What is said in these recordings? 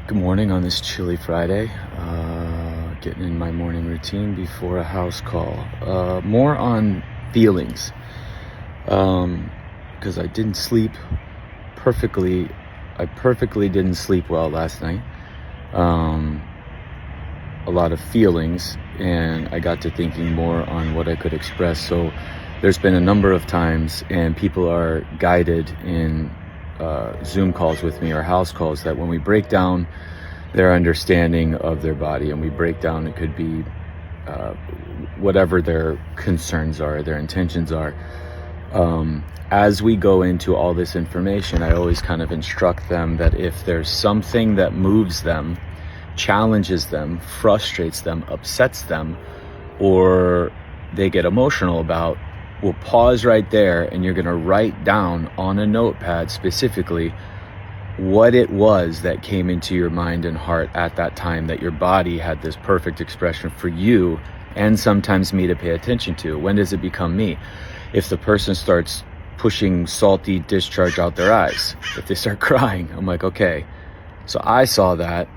Good morning on this chilly Friday. Getting in my morning routine before a house call. More on feelings. Because I didn't sleep perfectly. I perfectly didn't sleep well last night. A lot of feelings, and I got to thinking more on what I could express. So there's been a number of times, and people are guided in Zoom calls with me or house calls, that when we break down their understanding of their body, and we break down, it could be whatever their concerns are, their intentions are. As we go into all this information, I always kind of instruct them that if there's something that moves them, challenges them, frustrates them, upsets them, or they get emotional about, we'll pause right there, and you're going to write down on a notepad specifically what it was that came into your mind and heart at that time, that your body had this perfect expression for you and sometimes me to pay attention to. When does it become me? If the person starts pushing salty discharge out their eyes, if they start crying, I'm like, okay, so I saw that,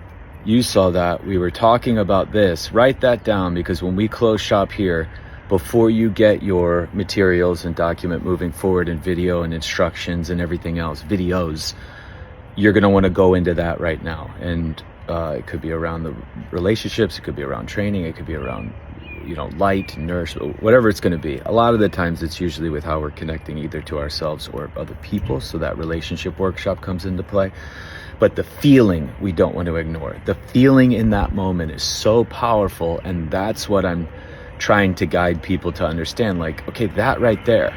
you saw that, we were talking about this, write that down, because when we close shop here, before you get your materials and document moving forward in video and instructions and everything else, videos, you're going to want to go into that right now. And it could be around the relationships, it could be around training, it could be around, light, nurse, whatever it's going to be. A lot of the times it's usually with how we're connecting either to ourselves or other people. So that relationship workshop comes into play. But the feeling we don't want to ignore. The feeling in that moment is so powerful. And that's what I'm trying to guide people to understand. Like, okay, that right there,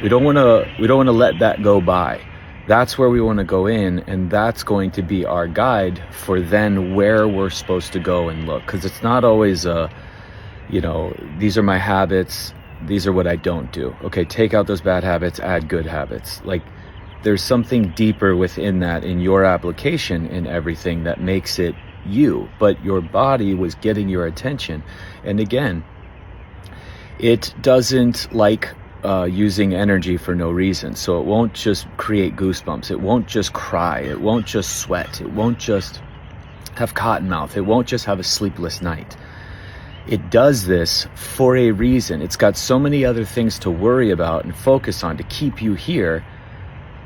we don't want to let that go by. That's where we want to go in, and that's going to be our guide for then where we're supposed to go and look. Because it's not always these are my habits, these are what I don't do. Okay, take out those bad habits, add good habits. Like, there's something deeper within that in your application in everything that makes it you. But your body was getting your attention. And again, it doesn't like using energy for no reason. So it won't just create goosebumps. It won't just cry. It won't just sweat. It won't just have cotton mouth. It won't just have a sleepless night. It does this for a reason. It's got so many other things to worry about and focus on to keep you here,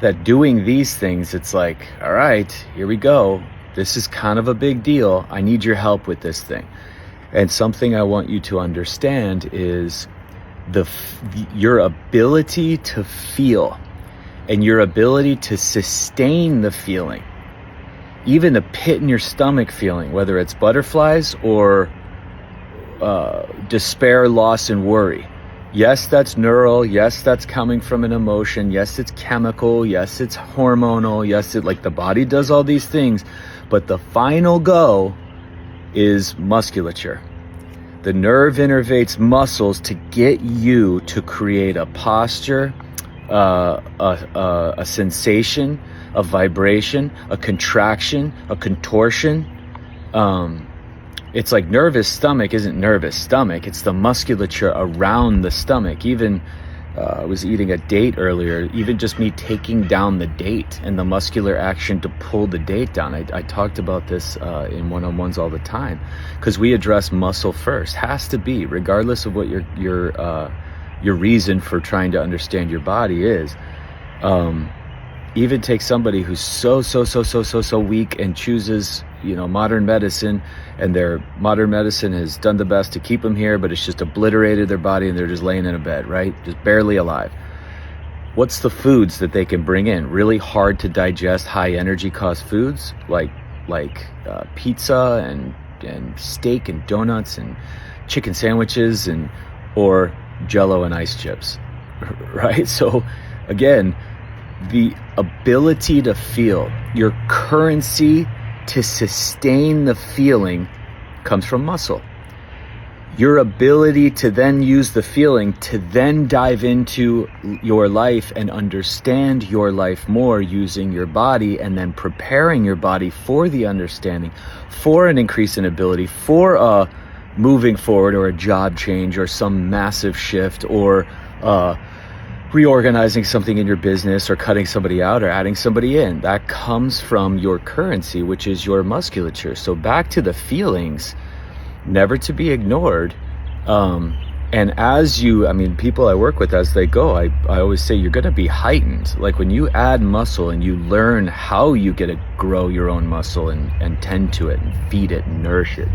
that doing these things, it's like, all right, here we go. This is kind of a big deal. I need your help with this thing. And something I want you to understand is your ability to feel and your ability to sustain the feeling, even the pit in your stomach feeling, whether it's butterflies or despair, loss, and worry. Yes, that's neural. Yes, that's coming from an emotion. Yes, it's chemical. Yes, it's hormonal. Yes, the body does all these things, but the final go is musculature. The nerve innervates muscles to get you to create a posture, a sensation, a vibration, a contraction, a contortion. It's like nervous stomach isn't nervous stomach. It's the musculature around the stomach. Even I was eating a date earlier. Even just me taking down the date and the muscular action to pull the date down. I talked about this in one-on-ones all the time, because we address muscle first. Has to be, regardless of what your reason for trying to understand your body is. Even take somebody who's so weak and chooses modern medicine, and their modern medicine has done the best to keep them here, but it's just obliterated their body and they're just laying in a bed, right? Just barely alive. What's the foods that they can bring in? Really hard to digest, high energy cost foods like pizza and steak and donuts and chicken sandwiches or Jell-O and ice chips, right? So again, the ability to feel, your currency to sustain the feeling, comes from muscle. Your ability to then use the feeling to then dive into your life and understand your life more using your body, and then preparing your body for the understanding, for an increase in ability, for a moving forward or a job change or some massive shift, or reorganizing something in your business or cutting somebody out or adding somebody in. That comes from your currency, which is your musculature. So back to the feelings, never to be ignored. And as you, I mean, people I work with, as they go, I always say you're going to be heightened. Like when you add muscle and you learn how you get to grow your own muscle and tend to it and feed it and nourish it,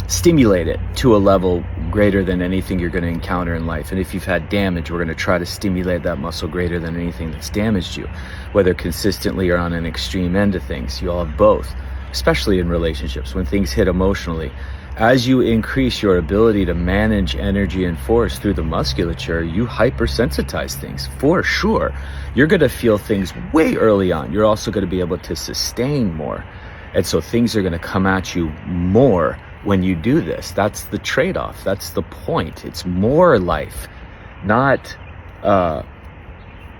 stimulate it to a level greater than anything you're going to encounter in life. And if you've had damage, we're going to try to stimulate that muscle greater than anything that's damaged you, whether consistently or on an extreme end of things. You all have both, especially in relationships when things hit emotionally. As you increase your ability to manage energy and force through the musculature, you hypersensitize things for sure. You're going to feel things way early on. You're also going to be able to sustain more. And so things are going to come at you more when you do this. That's the trade-off. That's the point. It's more life, not,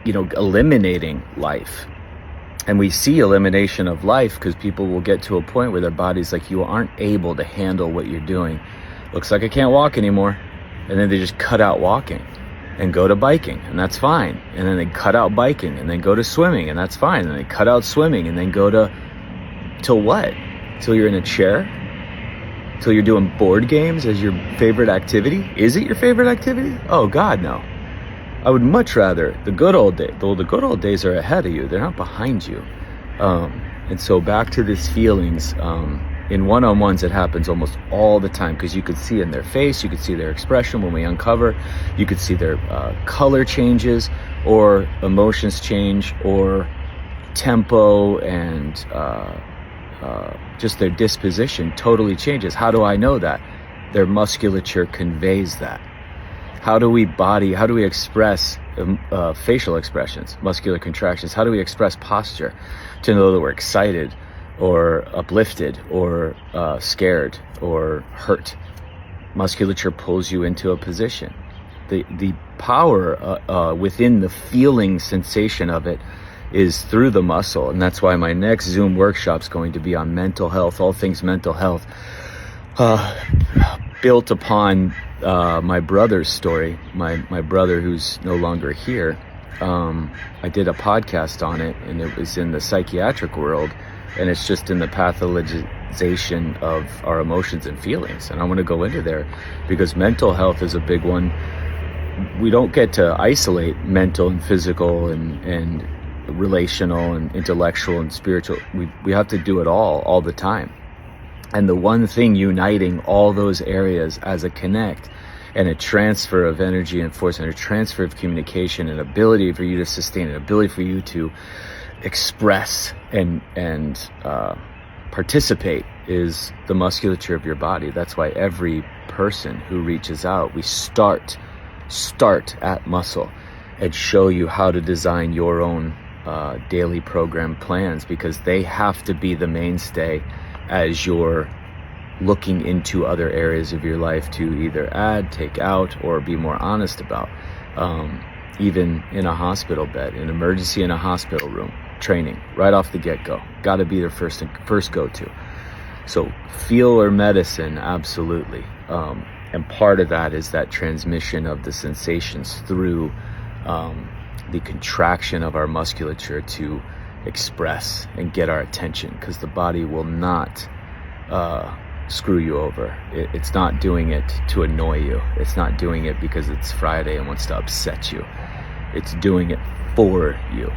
eliminating life. And we see elimination of life because people will get to a point where their body's like, you aren't able to handle what you're doing. Looks like I can't walk anymore. And then they just cut out walking and go to biking, and that's fine. And then they cut out biking and then go to swimming, and that's fine. And they cut out swimming and then go to what? Till you're in a chair? Till you're doing board games as your favorite activity? Is it your favorite activity? Oh God, no. I would much rather the good old days. Though the good old days are ahead of you, they're not behind you. And so back to these feelings. In one-on-ones, it happens almost all the time because you could see in their face, you could see their expression when we uncover, you could see their color changes or emotions change or tempo and just their disposition totally changes. How do I know that? Their musculature conveys that. How do we express facial expressions, muscular contractions? How do we express posture to know that we're excited or uplifted or scared or hurt? Musculature pulls you into a position. The power within the feeling sensation of it is through the muscle. And that's why my next Zoom workshop is going to be on mental health, all things mental health, built upon my brother's story. My brother, who's no longer here, I did a podcast on it, and it was in the psychiatric world, and it's just in the pathologization of our emotions and feelings. And I want to go into there because mental health is a big one. We don't get to isolate mental and physical and relational and intellectual and spiritual. We have to do it all the time. And the one thing uniting all those areas as a connect and a transfer of energy and force and a transfer of communication and ability for you to sustain, an ability for you to express and participate is the musculature of your body. That's why every person who reaches out, we start at muscle and show you how to design your own daily program plans, because they have to be the mainstay as you're looking into other areas of your life to either add, take out, or be more honest about. Even in a hospital bed, an emergency in a hospital room, training right off the get-go. Got to be their first go-to. So feel or medicine, absolutely. And part of that is that transmission of the sensations through the contraction of our musculature to express and get our attention, because the body will not screw you over. It's not doing it to annoy you. It's not doing it because it's Friday and wants to upset you. It's doing it for you.